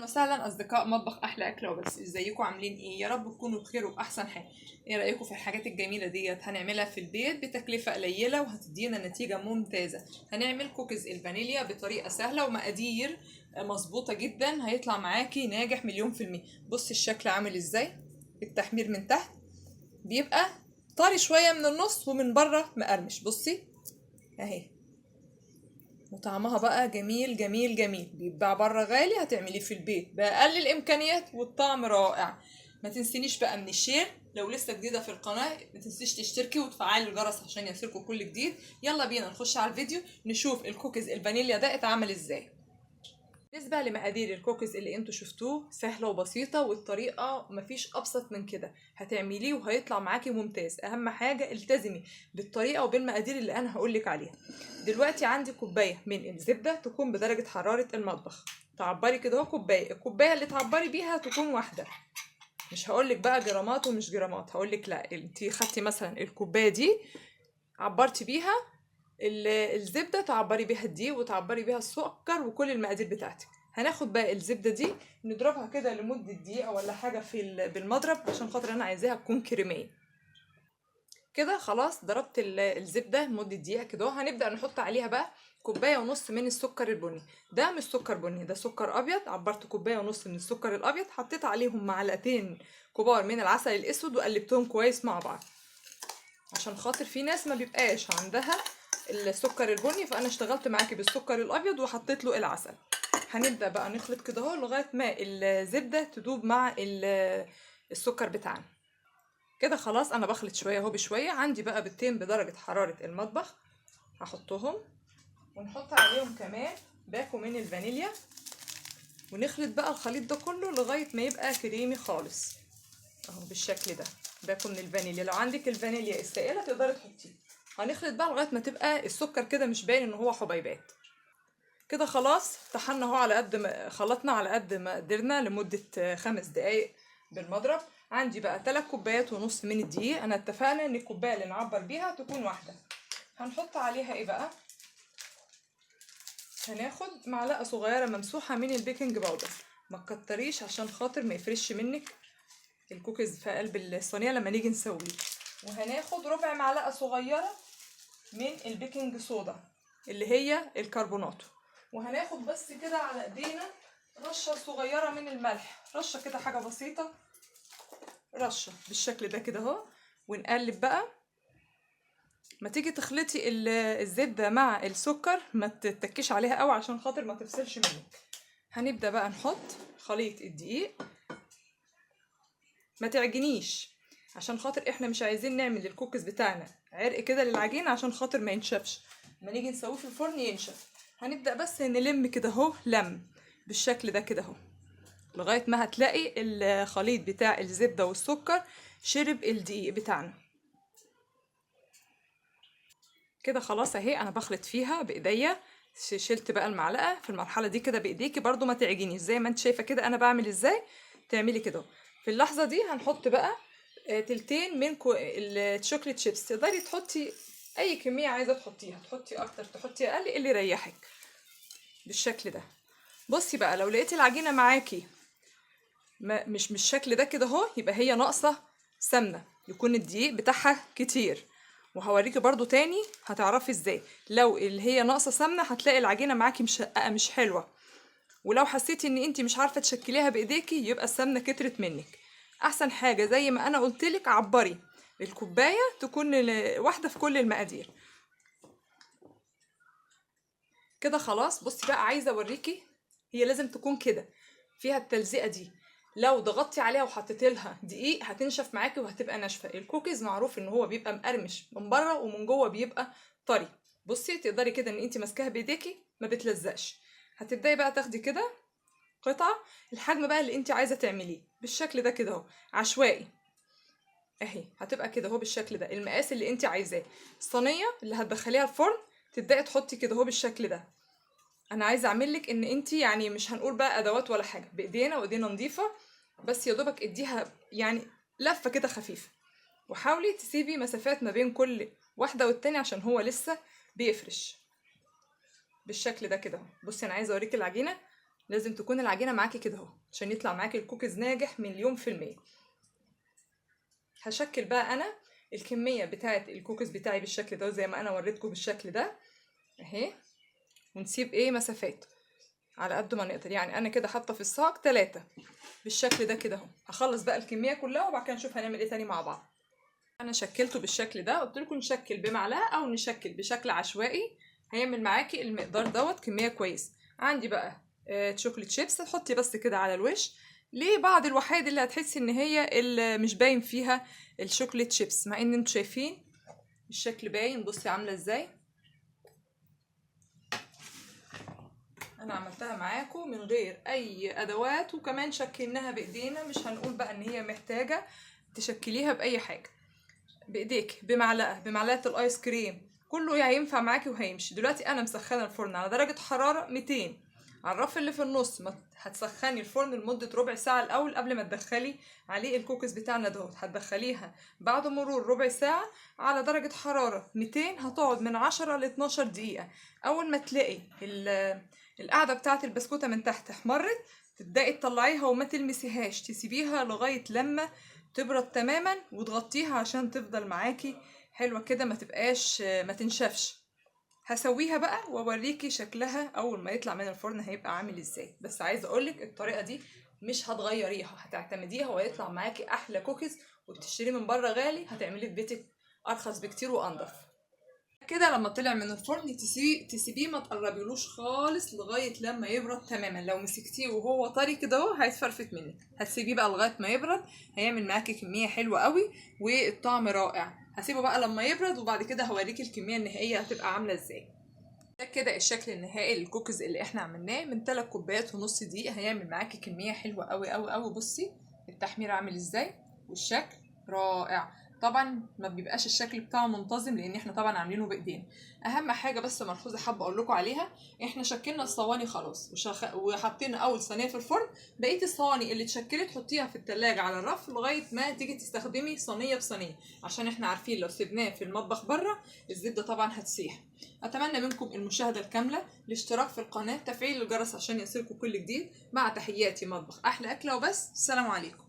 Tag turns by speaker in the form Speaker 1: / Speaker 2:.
Speaker 1: وسهلا اصدقاء مطبخ احلى اكله وبس. ازيكم عاملين ايه؟ يا رب تكونوا بخير وباحسن حال. ايه رايكم في الحاجات الجميله ديت؟ هنعملها في البيت بتكلفه قليله وهتدينا نتيجه ممتازه. هنعمل كوكيز الفانيليا بطريقه سهله ومقادير مظبوطه جدا، هيطلع معاكي ناجح مليون في المية. بصي الشكل عامل ازاي، التحمير من تحت بيبقى طري شويه من النص ومن بره مقرمش. بصي اهي، وطعمها بقى جميل جميل جميل. بيتباع بره غالي، هتعمليه في البيت بأقل الإمكانيات والطعم رائع. ما تنسينيش بقى من الشير. لو لسه جديدة في القناة ما تنسيش تشتركي وتفعلي الجرس عشان يصلكوا كل جديد. يلا بينا نخش على الفيديو نشوف الكوكيز الفانيليا ده اتعمل ازاي. بالنسبة لمقادير الكوكيز اللي انتوا شفتوه سهلة وبسيطة، والطريقة مفيش أبسط من كده. هتعمليه وهيطلع معاكي ممتاز. أهم حاجة التزمي بالطريقة وبالمقادير اللي أنا هقولك عليها. دلوقتي عندي كوباية من الزبدة تكون بدرجة حرارة المطبخ. تعبري كده اهو كوباية، الكوباية اللي تعبري بيها تكون واحدة. مش هقولك بقى جرامات ومش جرامات، هقولك لا، انتي خدتي مثلا الكوباية دي عبرتي بيها الزبده، تعبري بيها الدقيق وتعبري بيها السكر وكل المقادير بتاعتك. هناخد بقى الزبده دي نضربها كده لمده دقيقه ولا حاجه بالمضرب عشان خاطر انا عايزاها تكون كريميه. كده خلاص ضربت الزبده لمده دقيقه كده. هنبدا نحط عليها بقى كوبايه ونص من السكر البني. ده مش سكر بني، ده سكر ابيض. عبرت كوبايه ونص من السكر الابيض، حطيت عليهم معلقتين كبار من العسل الاسود وقلبتهم كويس مع بعض، عشان خاطر في ناس ما بيبقاش عندها السكر البني، فانا اشتغلت معاكي بالسكر الابيض وحطيت له العسل. هنبدا بقى نخلط كده اهو لغايه ما الزبده تدوب مع السكر بتاعنا. كده خلاص انا بخلط شويه اهو بشويه. عندي بقى بيضتين بدرجه حراره المطبخ، هحطهم ونحط عليهم كمان باكو من الفانيليا، ونخلط بقى الخليط ده كله لغايه ما يبقى كريمي خالص اهو بالشكل ده. باكو من الفانيليا، لو عندك الفانيليا السائله تقدري تحطيه. هنخلط بقى لغايه ما تبقى السكر كده مش باين ان هو حبيبات. كده خلاص طحنا اهو على قد ما خلطنا، على قد ما قدرنا لمده 5 دقايق بالمضرب. عندي بقى 3 كوبايات ونص من الدقيق. انا اتفقنا ان الكوبايه اللي نعبر بيها تكون واحده. هنحط عليها ايه بقى؟ هناخد معلقه صغيره ممسوحه من البيكنج باودر. ما تكتريش عشان خاطر ما يفرش منك الكوكيز في قلب الصينيه لما نيجي نسويه. وهناخد ربع معلقه صغيره من البيكنج صودا اللي هي الكربوناتو. وهناخد بس كده على ايدينا رشه صغيره من الملح، رشه كده حاجه بسيطه، رشه بالشكل ده كده اهو. ونقلب بقى. ما تيجي تخلطي الزبده مع السكر ما تتكيش عليها قوي عشان خاطر ما تفصلش منك. هنبدا بقى نحط خليط الدقيق. ما تعجنيش عشان خاطر احنا مش عايزين نعمل الكوكيز بتاعنا عرق كده للعجين عشان خاطر ما ينشفش ما نيجي نسويه في الفرن ينشف. هنبدا بس نلم كده اهو لم بالشكل ده كده اهو لغايه ما هتلاقي الخليط بتاع الزبده والسكر شرب الدقيق بتاعنا. كده خلاص اهي انا بخلط فيها بايديا. شلت بقى المعلقه. في المرحله دي كده بايديكي برضو ما تعجنيش، زي ما انت شايفه كده انا بعمل ازاي تعملي كده. في اللحظه دي هنحط بقى تلتين من الشوكليت شيبس. تقدري تحطي اي كميه عايزه تحطيها، تحطي اكتر تحطي اقل اللي يريحك بالشكل ده. بصي بقى لو لقيتي العجينه معاكي مش بالشكل ده كده اهو، يبقى هي ناقصه سمنه، يكون الدقيق بتاعها كتير. وهوريكي برضو تاني هتعرفي ازاي. لو اللي هي ناقصه سمنه هتلاقي العجينه معاكي مشققه مش حلوه. ولو حسيتي ان انتي مش عارفه تشكليها بايديكي يبقى السمنه كترت منك. احسن حاجه زي ما انا قلتلك عبري الكوبايه تكون واحده في كل المقادير. كده خلاص. بصي بقى عايزه اوريكي، هي لازم تكون كده فيها التلزيقه دي. لو ضغطتي عليها وحطيتي لها دقيق هتنشف معاكي وهتبقى ناشفه. الكوكيز معروف ان هو بيبقى مقرمش من بره ومن جوه بيبقى طري. بصي تقدري كده ان انتي ماسكاها بايديكي ما بتلزقش. هتبداي بقى تاخدي كده قطعه الحجم بقى اللي انتي عايزه تعمليه بالشكل ده كده اهو عشوائي. اهي هتبقى كده اهو بالشكل ده المقاس اللي انتي عايزاه. الصينيه اللي هتدخليها الفرن تبداي تحطي كده اهو بالشكل ده. انا عايزه اعملك ان انتي يعني مش هنقول بقى ادوات ولا حاجه، بايدينا وايدينا نظيفه بس، يا دوبك اديها يعني لفه كده خفيفه. وحاولي تسيبي مسافات ما بين كل واحده والتانية عشان هو لسه بيفرش بالشكل ده كده. بصي انا عايزه اوريكي العجينه لازم تكون العجينه معاكي كده اهو عشان يطلع معاكي الكوكيز ناجح 100%. هشكل بقى انا الكميه بتاعه الكوكيز بتاعي بالشكل ده زي ما انا وريتكم بالشكل ده اهي، ونسيب مسافات على قد ما نقدر. يعني انا كده حاطه في الصاج 3 بالشكل ده كده اهو. هخلص بقى الكميه كلها وبعد كده نشوف هنعمل ايه تاني مع بعض. انا شكلته بالشكل ده، قلت لكم نشكل بمعلقه او نشكل بشكل عشوائي، هيعمل معاكي المقدار دوت كميه كويس. عندي بقى شوكليت شيبس، تحطي بس كده على الوش. ليه بعض الوحيد اللي هتحسي ان هي اللي مش باين فيها الشوكليت شيبس، مع ان انتوا شايفين الشكل باين. بصي عامله ازاي، انا عملتها معاكم من غير اي ادوات، وكمان شكلناها بايدينا. مش هنقول بقى ان هي محتاجه تشكليها باي حاجه، بايديك بمعلقه الايس كريم كله هينفع معاكي وهيمشي. دلوقتي انا مسخنه الفرن على درجه حراره 200. على الرف اللي في النص ما هتسخني الفرن لمده ربع ساعه الاول قبل ما تدخلي عليه الكوكيز بتاعنا دوت. هتدخليها بعد مرور ربع ساعه على درجه حراره 200، هتقعد من 10 ل 12 دقيقه. اول ما تلاقي القاعده بتاعه البسكوته من تحت احمرت، تبداي تطلعيها وما تلمسيهاش، تسيبيها لغايه لما تبرد تماما وتغطيها عشان تفضل معاكي حلوه كده، ما تبقاش ما تنشفش. هسويها بقى واوريكي شكلها اول ما يطلع من الفرن هيبقى عامل ازاي. بس عايزه اقولك الطريقه دي مش هتغيريها، هتعتمديها وهيطلع معاكي احلى كوكيز. وبتشتريه من بره غالي، هتعمليه في بيتك ارخص بكتير وانضف. كده لما طلع من الفرن تسيبيه ما تقربيلوش خالص لغايه لما يبرد تماما. لو مسكتيه وهو طري كده اهو هيتفرفت منك. هتسيبيه بقى لغايه ما يبرد، هيعمل معاكي كميه حلوه قوي والطعم رائع. هسيبه بقى لما يبرد وبعد كده هوريكي الكميه النهائيه هتبقى عامله ازاي. ده كده الشكل النهائي للكوكيز اللي احنا عملناه من 3 كوبايات ونص دقيق. هيعمل معاكي كميه حلوه قوي قوي قوي. بصي التحمير عامل ازاي والشكل رائع. طبعا ما بيبقاش الشكل بتاعه منتظم لان احنا طبعا عاملينه بايدينا. اهم حاجه بس ملحوظه حابه اقول لكم عليها، احنا شكلنا الصواني خلاص وحطينا اول صينيه في الفرن. بقيه الصواني اللي اتشكلت حطيها في التلاجة على الرف لغايه ما تيجي تستخدمي صينيه بصينيه، عشان احنا عارفين لو سيبناه في المطبخ بره الزبده طبعا هتسيح. اتمنى منكم المشاهده الكامله، الاشتراك في القناه، تفعيل الجرس عشان يصلكم كل جديد. مع تحياتي مطبخ احلى اكله وبس. السلام عليكم.